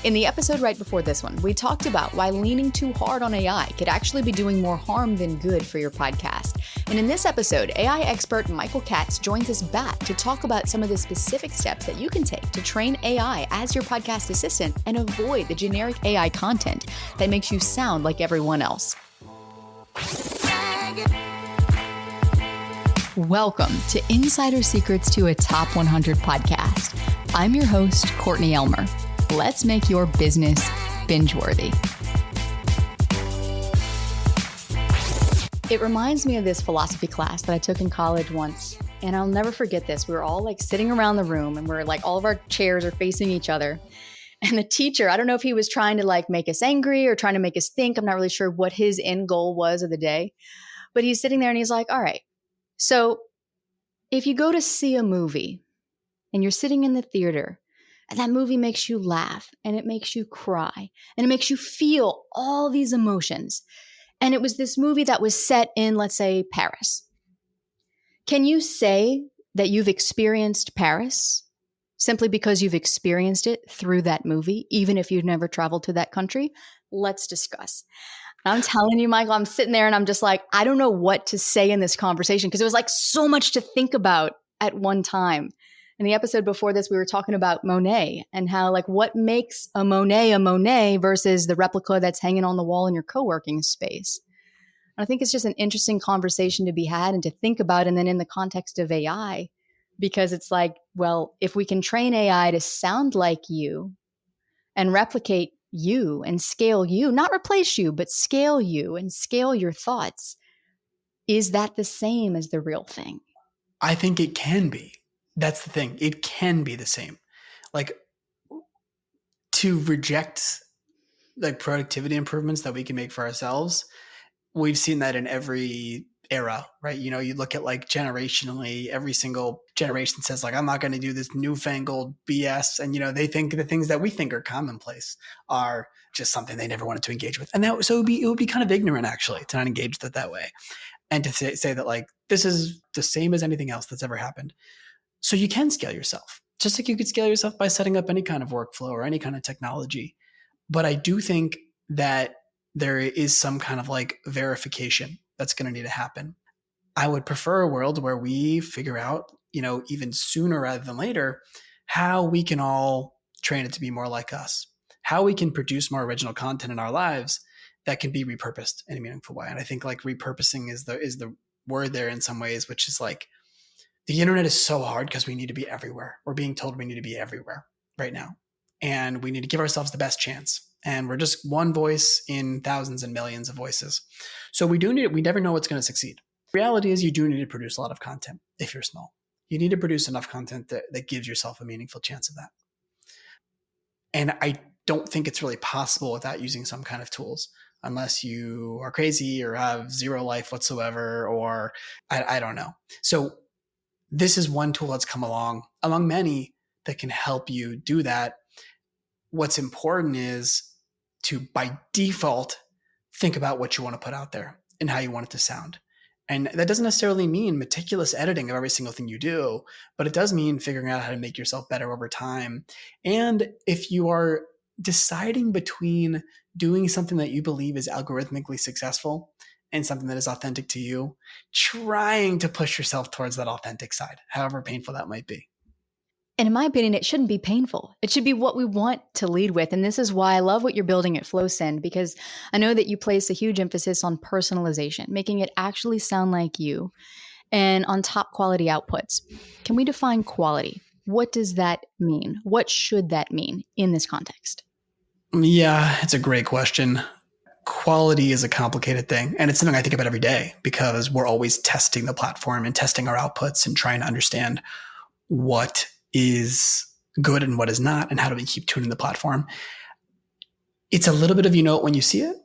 In the episode right before this one, we talked about why leaning too hard on AI could actually be doing more harm than good for your podcast. And in this episode, AI expert Michael Katz joins us back to talk about some of the specific steps that you can take to train AI as your podcast assistant and avoid the generic AI content that makes you sound like everyone else. Welcome to Insider Secrets to a Top 100 podcast. I'm your host, Courtney Elmer. Let's make your business binge-worthy. It reminds me of this philosophy class that I took in college once, and I'll never forget this. We were all like sitting around the room, and we're like all of our chairs are facing each other. And the teacher, I don't know if he was trying to like make us angry or trying to make us think. I'm not really sure what his end goal was of the day, but he's sitting there and he's like, all right, so if you go to see a movie and you're sitting in the theater, and that movie makes you laugh and it makes you cry and it makes you feel all these emotions. And it was this movie that was set in, let's say, Paris. Can you say that you've experienced Paris simply because you've experienced it through that movie, even if you've never traveled to that country? Let's discuss. I'm telling you, Michael, I'm sitting there and I'm just like, I don't know what to say in this conversation because it was like so much to think about at one time. In the episode before this, we were talking about Monet and how like what makes a Monet versus the replica that's hanging on the wall in your co-working space. And I think it's just an interesting conversation to be had and to think about. And then in the context of AI, because it's like, well, if we can train AI to sound like you and replicate you and scale you, not replace you, but scale you and scale your thoughts, is that the same as the real thing? I think it can be. That's the thing. It can be the same. Like to reject like productivity improvements that we can make for ourselves. We've seen that in every era, right? You know, you look at like generationally, every single generation says like, I'm not going to do this newfangled BS. And, you know, they think the things that we think are commonplace are just something they never wanted to engage with. And that, so it would be kind of ignorant actually to not engage with it that way. And to say that like, this is the same as anything else that's ever happened. So you can scale yourself, just like you could scale yourself by setting up any kind of workflow or any kind of technology. But I do think that there is some kind of like verification that's going to need to happen. I would prefer a world where we figure out, you know, even sooner rather than later, how we can all train it to be more like us, how we can produce more original content in our lives that can be repurposed in a meaningful way. And I think like repurposing is the word there in some ways, which is like, the internet is so hard because we need to be everywhere. We're being told we need to be everywhere right now. And we need to give ourselves the best chance. And we're just one voice in thousands and millions of voices. So we never know what's going to succeed. The reality is you do need to produce a lot of content if you're small. You need to produce enough content that gives yourself a meaningful chance of that. And I don't think it's really possible without using some kind of tools, unless you are crazy or have zero life whatsoever, or I don't know. So this is one tool that's come along among many that can help you do that. What's important is to, by default, think about what you want to put out there and how you want it to sound. And that doesn't necessarily mean meticulous editing of every single thing you do, but it does mean figuring out how to make yourself better over time. And if you are deciding between doing something that you believe is algorithmically successful and something that is authentic to you, trying to push yourself towards that authentic side, however painful that might be. And in my opinion, it shouldn't be painful. It should be what we want to lead with. And this is why I love what you're building at FlowSend, because I know that you place a huge emphasis on personalization, making it actually sound like you, and on top quality outputs. Can we define quality? What does that mean? What should that mean in this context? Yeah, it's a great question. Quality is a complicated thing. And it's something I think about every day because we're always testing the platform and testing our outputs and trying to understand what is good and what is not, and how do we keep tuning the platform. It's a little bit of, you know it when you see it.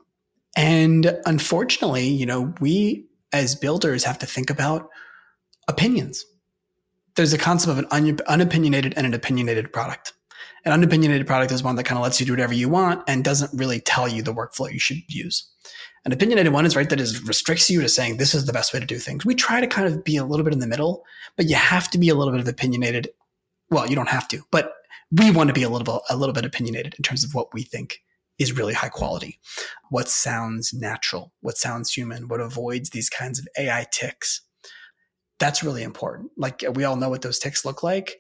And unfortunately, you know, we as builders have to think about opinions. There's a concept of an unopinionated and an opinionated product. An unopinionated product is one that kind of lets you do whatever you want and doesn't really tell you the workflow you should use. An opinionated one is right that is restricts you to saying this is the best way to do things. We try to kind of be a little bit in the middle, but you have to be a little bit of opinionated Well, you don't have to, but we want to be a little bit opinionated in terms of what we think is really high quality, what sounds natural, what sounds human, what avoids these kinds of AI ticks. That's really important. Like, we all know what those ticks look like.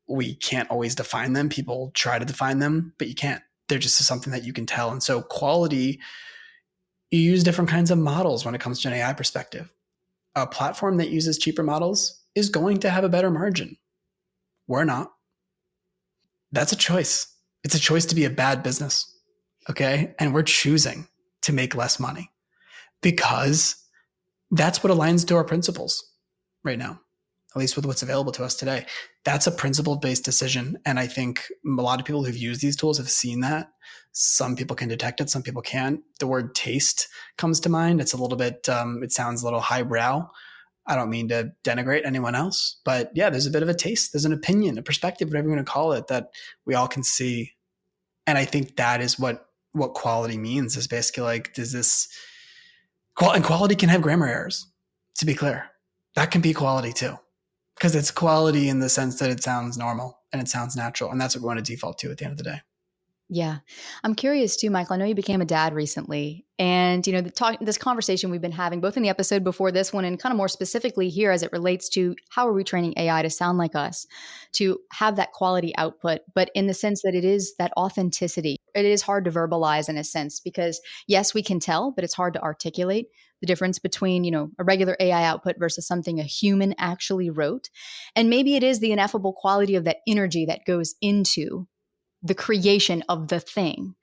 We can't always define them. People try to define them, but you can't. They're just something that you can tell. And so quality, you use different kinds of models when it comes to an AI perspective. A platform that uses cheaper models is going to have a better margin. We're not. That's a choice. It's a choice to be a bad business. Okay. And we're choosing to make less money because that's what aligns to our principles right now, at least with what's available to us today. That's a principle-based decision. And I think a lot of people who've used these tools have seen that. Some people can detect it. Some people can't. The word taste comes to mind. It's a little bit, it sounds a little highbrow. I don't mean to denigrate anyone else, but yeah, there's a bit of a taste. There's an opinion, a perspective, whatever you want to call it, that we all can see. And I think that is what quality means, is basically like, does this, and quality can have grammar errors, to be clear. That can be quality too, because it's quality in the sense that it sounds normal and it sounds natural. And that's what we want to default to at the end of the day. Yeah. I'm curious too, Michael. I know you became a dad recently. And, this conversation we've been having both in the episode before this one and kind of more specifically here as it relates to how are we training AI to sound like us, to have that quality output, but in the sense that it is that authenticity. It is hard to verbalize in a sense because, yes, we can tell, but it's hard to articulate the difference between, a regular AI output versus something a human actually wrote. And maybe it is the ineffable quality of that energy that goes into the creation of the thing.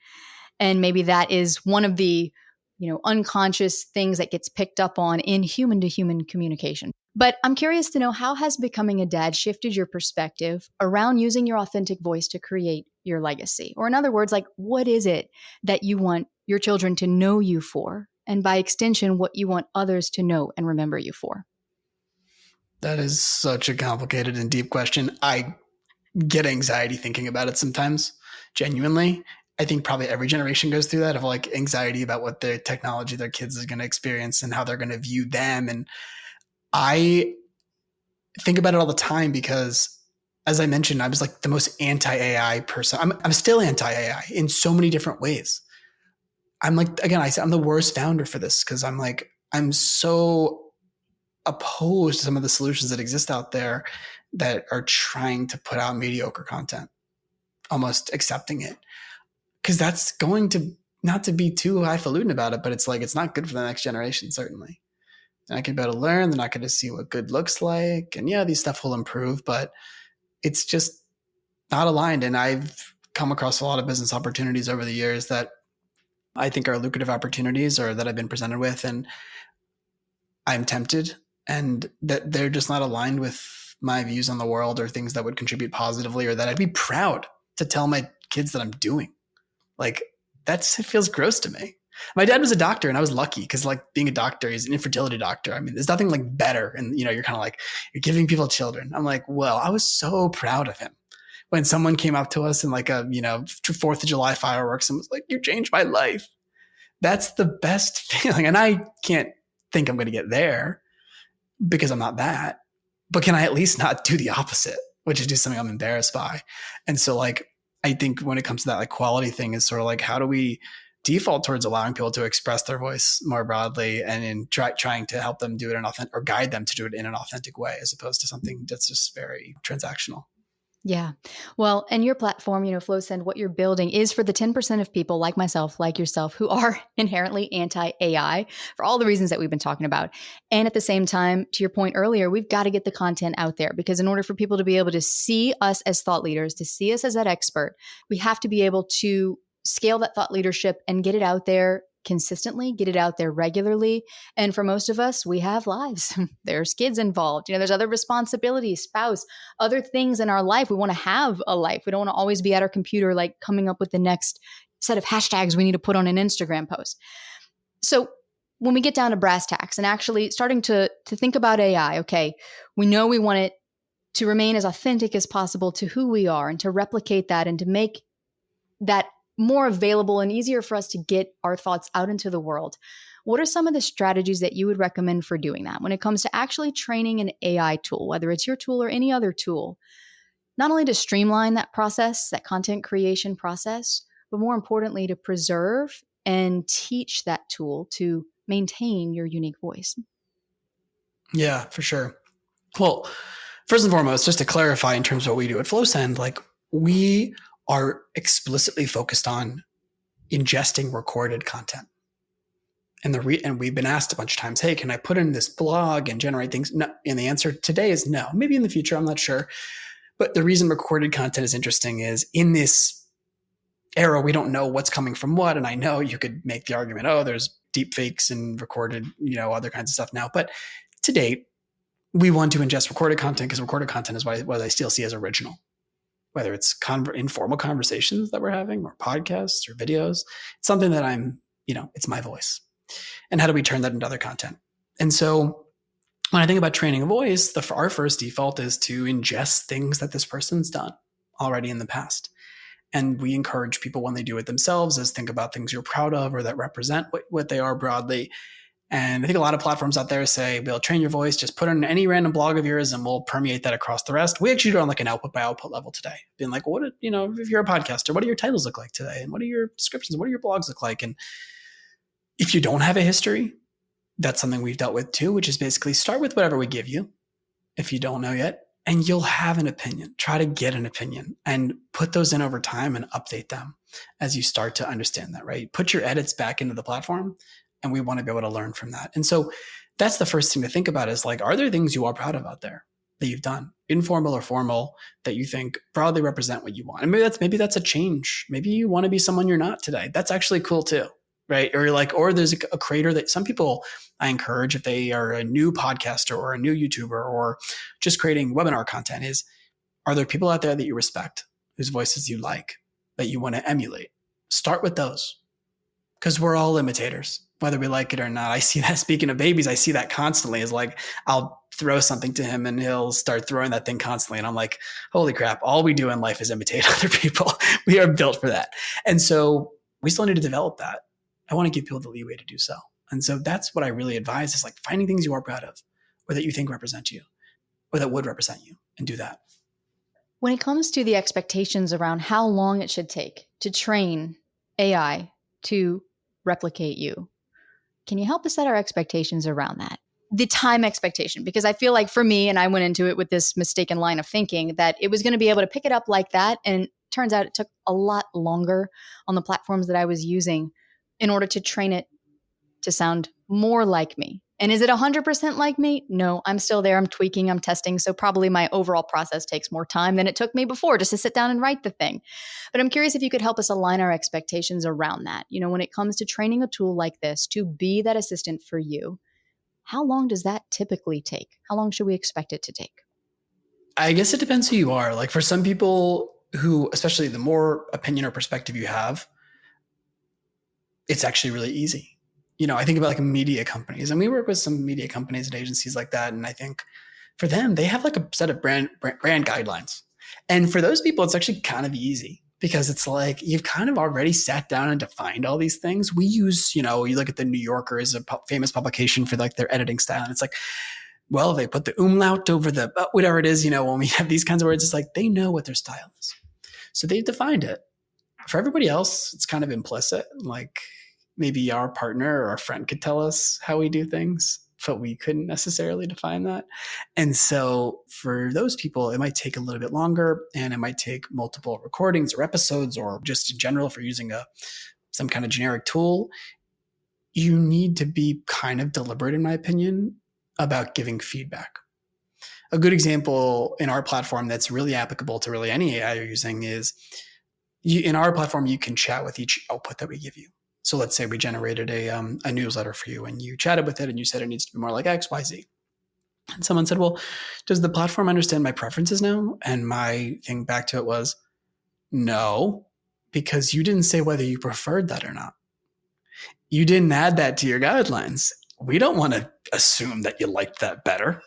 And maybe that is one of the, unconscious things that gets picked up on in human to human communication. But I'm curious to know, how has becoming a dad shifted your perspective around using your authentic voice to create your legacy? Or in other words, like, what is it that you want your children to know you for? And by extension, what you want others to know and remember you for? That is such a complicated and deep question. I get anxiety thinking about it sometimes, genuinely. I think probably every generation goes through that, of like anxiety about what the technology their kids is going to experience and how they're going to view them. And I think about it all the time because, as I mentioned, I was like the most anti-AI person. I'm still anti-AI in so many different ways. I'm like, again, I'm the worst founder for this because I'm so opposed to some of the solutions that exist out there that are trying to put out mediocre content, almost accepting it. Because that's going to, not to be too highfalutin about it, but it's like, it's not good for the next generation, certainly. They're not going to be able to learn. They're not going to see what good looks like. And yeah, these stuff will improve, but it's just not aligned. And I've come across a lot of business opportunities over the years that I think are lucrative opportunities, or that I've been presented with. And I'm tempted, and that they're just not aligned with my views on the world, or things that would contribute positively, or that I'd be proud to tell my kids that I'm doing. Like, it feels gross to me. My dad was a doctor, and I was lucky because, like, being a doctor, he's an infertility doctor. I mean, there's nothing like better. And, you're kind of like, you're giving people children. I'm like, well, I was so proud of him when someone came up to us in like a, 4th of July fireworks and was like, you changed my life. That's the best feeling. And I can't think I'm going to get there because I'm not that. But can I at least not do the opposite, which is do something I'm embarrassed by? And so, like, I think when it comes to that, like, quality thing is sort of like, how do we default towards allowing people to express their voice more broadly, and in trying to help them do it or guide them to do it in an authentic way, as opposed to something that's just very transactional. Yeah. Well, and your platform, FlowSend, what you're building is for the 10% of people like myself, like yourself, who are inherently anti-AI for all the reasons that we've been talking about. And at the same time, to your point earlier, we've got to get the content out there, because in order for people to be able to see us as thought leaders, to see us as that expert, we have to be able to scale that thought leadership and get it out there consistently, get it out there regularly. And for most of us, we have lives. There's kids involved. There's other responsibilities, spouse, other things in our life. We want to have a life. We don't want to always be at our computer, like coming up with the next set of hashtags we need to put on an Instagram post. So when we get down to brass tacks and actually starting to think about AI, okay, we know we want it to remain as authentic as possible to who we are, and to replicate that and to make that more available and easier for us to get our thoughts out into the world. What are some of the strategies that you would recommend for doing that when it comes to actually training an AI tool, whether it's your tool or any other tool, not only to streamline that process, that content creation process, but more importantly, to preserve and teach that tool to maintain your unique voice. Yeah, for sure. Well, first and foremost, just to clarify in terms of what we do at FlowSend, like we are explicitly focused on ingesting recorded content. And we've been asked a bunch of times, hey, can I put in this blog and generate things? No. And the answer today is no. Maybe in the future, I'm not sure. But the reason recorded content is interesting is in this era, we don't know what's coming from what. And I know you could make the argument, oh, there's deep fakes and recorded, other kinds of stuff now. But to date, we want to ingest recorded content because recorded content is what I still see as original, whether it's informal conversations that we're having or podcasts or videos. It's something that it's my voice. And how do we turn that into other content? And so when I think about training a voice, our first default is to ingest things that this person's done already in the past. And we encourage people when they do it themselves is think about things you're proud of or that represent what they are broadly. And I think a lot of platforms out there say, we'll train your voice, just put in any random blog of yours and we'll permeate that across the rest. We actually do it on like an output by output level today. Being like, if you're a podcaster, what do your titles look like today? And what are your descriptions? What do your blogs look like? And if you don't have a history, that's something we've dealt with too, which is basically start with whatever we give you if you don't know yet, and you'll have an opinion. Try to get an opinion and put those in over time and update them as you start to understand that, right? Put your edits back into the platform, and we want to be able to learn from that. And so that's the first thing to think about is like, are there things you are proud of out there that you've done, informal or formal, that you think broadly represent what you want? And maybe that's a change. Maybe you want to be someone you're not today. That's actually cool too. Right. Or there's a creator that some people I encourage if they are a new podcaster or a new YouTuber or just creating webinar content are there people out there that you respect, whose voices you like, that you want to emulate? Start with those because we're all imitators, whether we like it or not. I see that, speaking of babies, I see that constantly is like, I'll throw something to him and he'll start throwing that thing constantly. And I'm like, holy crap, all we do in life is imitate other people. We are built for that. And so we still need to develop that. I want to give people the leeway to do so. And so that's what I really advise is like finding things you are proud of or that you think represent you or that would represent you, and do that. When it comes to the expectations around how long it should take to train AI to replicate you, can you help us set our expectations around that? The time expectation, because I feel like for me, and I went into it with this mistaken line of thinking that it was going to be able to pick it up like that. And turns out it took a lot longer on the platforms that I was using in order to train it to sound more like me. And is it 100% like me? No, I'm still there. I'm tweaking, I'm testing. So probably my overall process takes more time than it took me before just to sit down and write the thing. But I'm curious if you could help us align our expectations around that. When it comes to training a tool like this to be that assistant for you, how long does that typically take? How long should we expect it to take? I guess it depends who you are. Like for some people who, especially the more opinion or perspective you have, it's actually really easy. I think about like media companies, and we work with some media companies and agencies like that. And I think for them, they have like a set of brand guidelines. And for those people, it's actually kind of easy because it's like you've kind of already sat down and defined all these things. We use, you look at the New Yorker as a famous publication for like their editing style. And it's like, well, they put the umlaut over the whatever it is, when we have these kinds of words, it's like they know what their style is. So they've defined it. For everybody else, it's kind of implicit. Like maybe our partner or our friend could tell us how we do things, but we couldn't necessarily define that. And so for those people, it might take a little bit longer, and it might take multiple recordings or episodes, or just in general for using some kind of generic tool. You need to be kind of deliberate, in my opinion, about giving feedback. A good example in our platform that's really applicable to really any AI you're using is in our platform, you can chat with each output that we give you. So let's say we generated a newsletter for you and you chatted with it and you said it needs to be more like X, Y, Z. And someone said, well, does the platform understand my preferences now? And my thing back to it was, no, because you didn't say whether you preferred that or not. You didn't add that to your guidelines. We don't want to assume that you liked that better.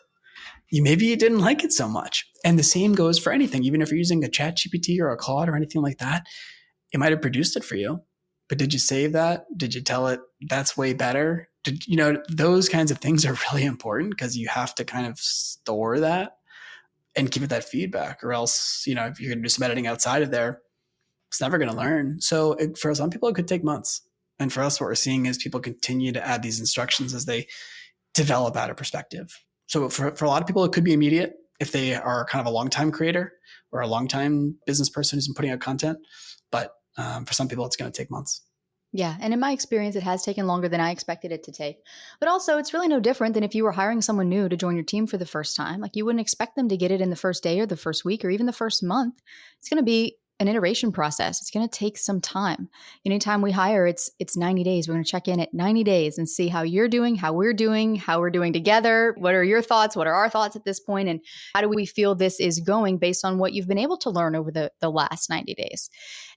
Maybe you didn't like it so much. And the same goes for anything. Even if you're using a ChatGPT or a Claude or anything like that, it might have produced it for you. But did you save that? Did you tell it that's way better? Those kinds of things are really important because you have to kind of store that. and give it that feedback, or else, if you're going to do some editing outside of there, it's never going to learn. So for some people, it could take months. And for us, what we're seeing is people continue to add these instructions as they develop out a perspective. So for a lot of people, it could be immediate if they are kind of a long-time creator or a long-time business person who's been putting out content. But for some people, it's going to take months. Yeah. And in my experience, it has taken longer than I expected it to take. But also, it's really no different than if you were hiring someone new to join your team for the first time. Like, you wouldn't expect them to get it in the first day or the first week or even the first month. It's going to be an iteration process. It's going to take some time. Anytime we hire, it's 90 days. We're going to check in at 90 days and see how you're doing, how we're doing together. What are your thoughts? What are our thoughts at this point? And how do we feel this is going based on what you've been able to learn over the last 90 days?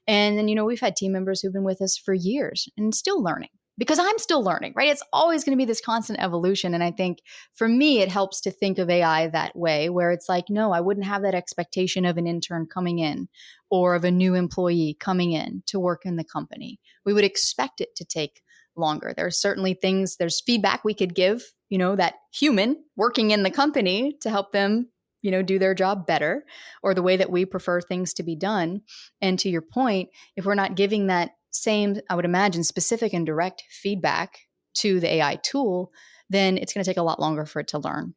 And then, we've had team members who've been with us for years and still learning, because I'm still learning, right? It's always going to be this constant evolution. And I think for me, it helps to think of AI that way, where it's like, no, I wouldn't have that expectation of an intern coming in or of a new employee coming in to work in the company. We would expect it to take longer. There's certainly there's feedback we could give, that human working in the company to help them do their job better, or the way that we prefer things to be done. And to your point, if we're not giving that same, I would imagine, specific and direct feedback to the AI tool, then it's going to take a lot longer for it to learn.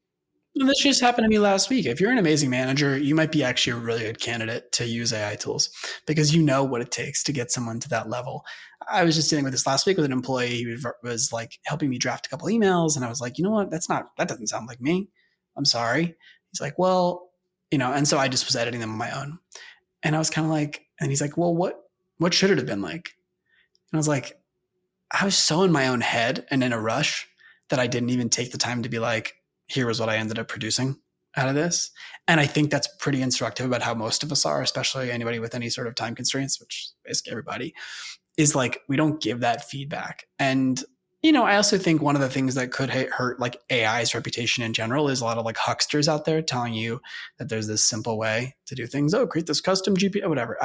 And this just happened to me last week. If you're an amazing manager, you might be actually a really good candidate to use AI tools, because you know what it takes to get someone to that level. I was just dealing with this last week with an employee. He was like helping me draft a couple emails, and I was like, you know what? That doesn't sound like me. I'm sorry. He's like, well, and so I just was editing them on my own. And I was kind of like, and he's like, well, what should it have been like? And I was like, I was so in my own head and in a rush that I didn't even take the time to be like, here was what I ended up producing out of this. And I think that's pretty instructive about how most of us are, especially anybody with any sort of time constraints, which is everybody, is like, we don't give that feedback. And I also think one of the things that could hurt like AI's reputation in general is a lot of like hucksters out there telling you that there's this simple way to do things. Oh, create this custom GPU, whatever.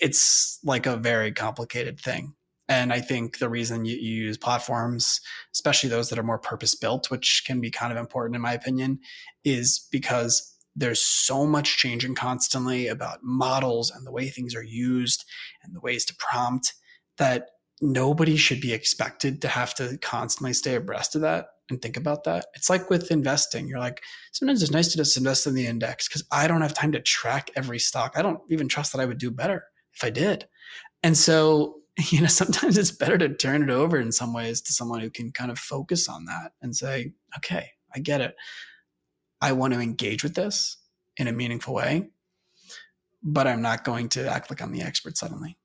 It's like a very complicated thing. And I think the reason you use platforms, especially those that are more purpose-built, which can be kind of important in my opinion, is because there's so much changing constantly about models and the way things are used and the ways to prompt, that nobody should be expected to have to constantly stay abreast of that and think about that. It's like with investing. You're like, sometimes it's nice to just invest in the index because I don't have time to track every stock. I don't even trust that I would do better if I did. And so, sometimes it's better to turn it over in some ways to someone who can kind of focus on that and say, okay, I get it. I want to engage with this in a meaningful way, but I'm not going to act like I'm the expert suddenly.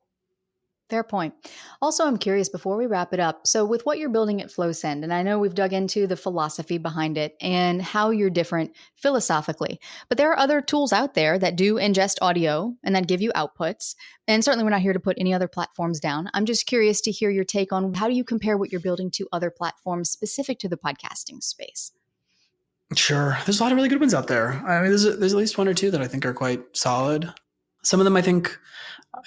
Fair point. Also, I'm curious before we wrap it up. So with what you're building at FlowSend, and I know we've dug into the philosophy behind it and how you're different philosophically, but there are other tools out there that do ingest audio and that give you outputs. And certainly we're not here to put any other platforms down. I'm just curious to hear your take on how do you compare what you're building to other platforms specific to the podcasting space? Sure. There's a lot of really good ones out there. I mean, there's at least one or two that I think are quite solid. Some of them I think,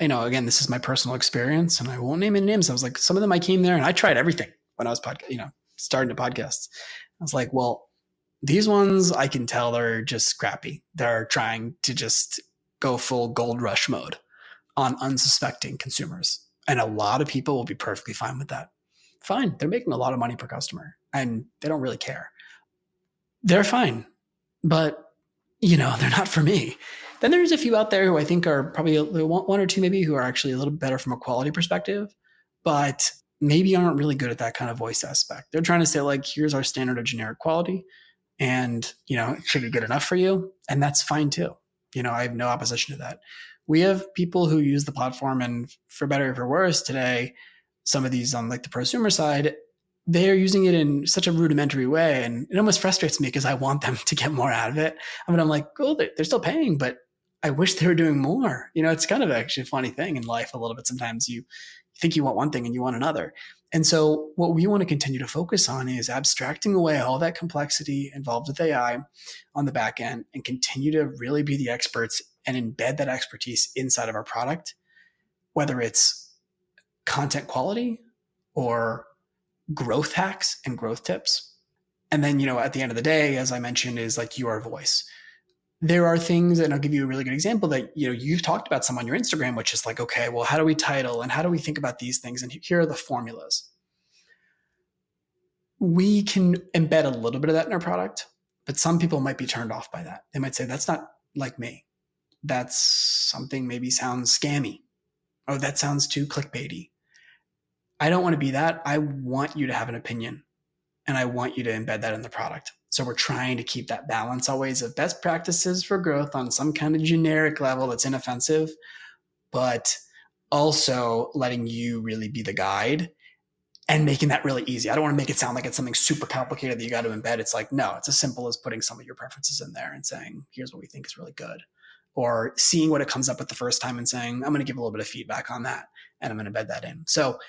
again, this is my personal experience and I won't name any names. I was like, some of them I came there and I tried everything when I was starting to podcast. I was like, well, these ones I can tell they're just scrappy. They're trying to just go full gold rush mode on unsuspecting consumers. And a lot of people will be perfectly fine with that. Fine. They're making a lot of money per customer and they don't really care. They're fine, but they're not for me. Then there's a few out there who I think are probably one or two maybe who are actually a little better from a quality perspective, but maybe aren't really good at that kind of voice aspect. They're trying to say like, here's our standard of generic quality and, it should be good enough for you. And that's fine too. I have no opposition to that. We have people who use the platform and for better or for worse today, some of these on like the prosumer side, they're using it in such a rudimentary way. And it almost frustrates me because I want them to get more out of it. I mean, I'm like, oh, they're still paying, but I wish they were doing more. It's kind of actually a funny thing in life a little bit. Sometimes you think you want one thing and you want another. And so what we want to continue to focus on is abstracting away all that complexity involved with AI on the back end and continue to really be the experts and embed that expertise inside of our product, whether it's content quality or growth hacks and growth tips. And then, at the end of the day, as I mentioned, is like your voice. there are things, and I'll give you a really good example that, you've talked about some on your Instagram, which is like, okay, well, how do we title and how do we think about these things? And here are the formulas. We can embed a little bit of that in our product, but some people might be turned off by that. They might say, that's not like me. That's something maybe sounds scammy. Oh, that sounds too clickbaity. I don't want to be that. I want you to have an opinion, and I want you to embed that in the product. So we're trying to keep that balance always of best practices for growth on some kind of generic level that's inoffensive, but also letting you really be the guide and making that really easy. I don't want to make it sound like it's something super complicated that you got to embed. It's like, no, it's as simple as putting some of your preferences in there and saying, here's what we think is really good. Or seeing what it comes up with the first time and saying, I'm going to give a little bit of feedback on that, and I'm going to embed that in. So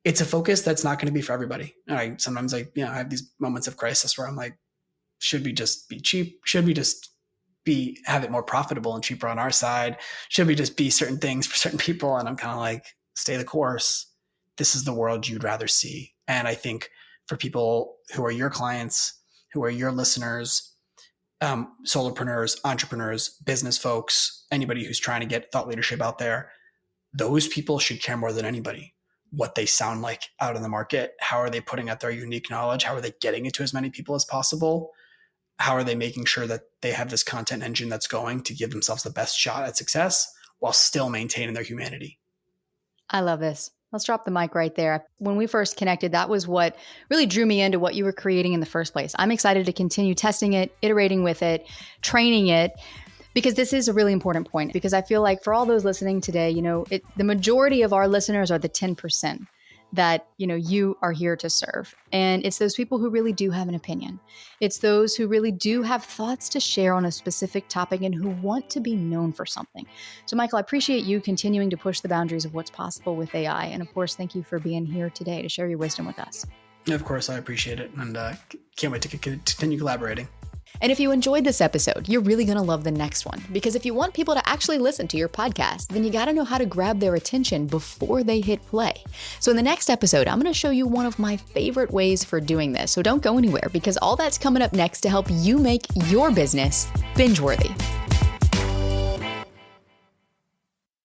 it's a focus that's not going to be for everybody. Sometimes I have these moments of crisis where I'm like, should we just be cheap? Should we just have it more profitable and cheaper on our side? Should we just be certain things for certain people? And I'm kind of like, stay the course. This is the world you'd rather see. And I think for people who are your clients, who are your listeners, solopreneurs, entrepreneurs, business folks, anybody who's trying to get thought leadership out there, those people should care more than anybody what they sound like out in the market. How are they putting out their unique knowledge? How are they getting it to as many people as possible? How are they making sure that they have this content engine that's going to give themselves the best shot at success while still maintaining their humanity? I love this. Let's drop the mic right there. When we first connected, that was what really drew me into what you were creating in the first place. I'm excited to continue testing it, iterating with it, training it, because this is a really important point. Because I feel like for all those listening today, the majority of our listeners are the 10% that, you are here to serve. And it's those people who really do have an opinion. It's those who really do have thoughts to share on a specific topic and who want to be known for something. So Michael, I appreciate you continuing to push the boundaries of what's possible with AI. And of course, thank you for being here today to share your wisdom with us. Of course, I appreciate it. And can't wait to continue collaborating. And if you enjoyed this episode, you're really going to love the next one. Because if you want people to actually listen to your podcast, then you got to know how to grab their attention before they hit play. So in the next episode, I'm going to show you one of my favorite ways for doing this. So don't go anywhere, because all that's coming up next to help you make your business binge-worthy.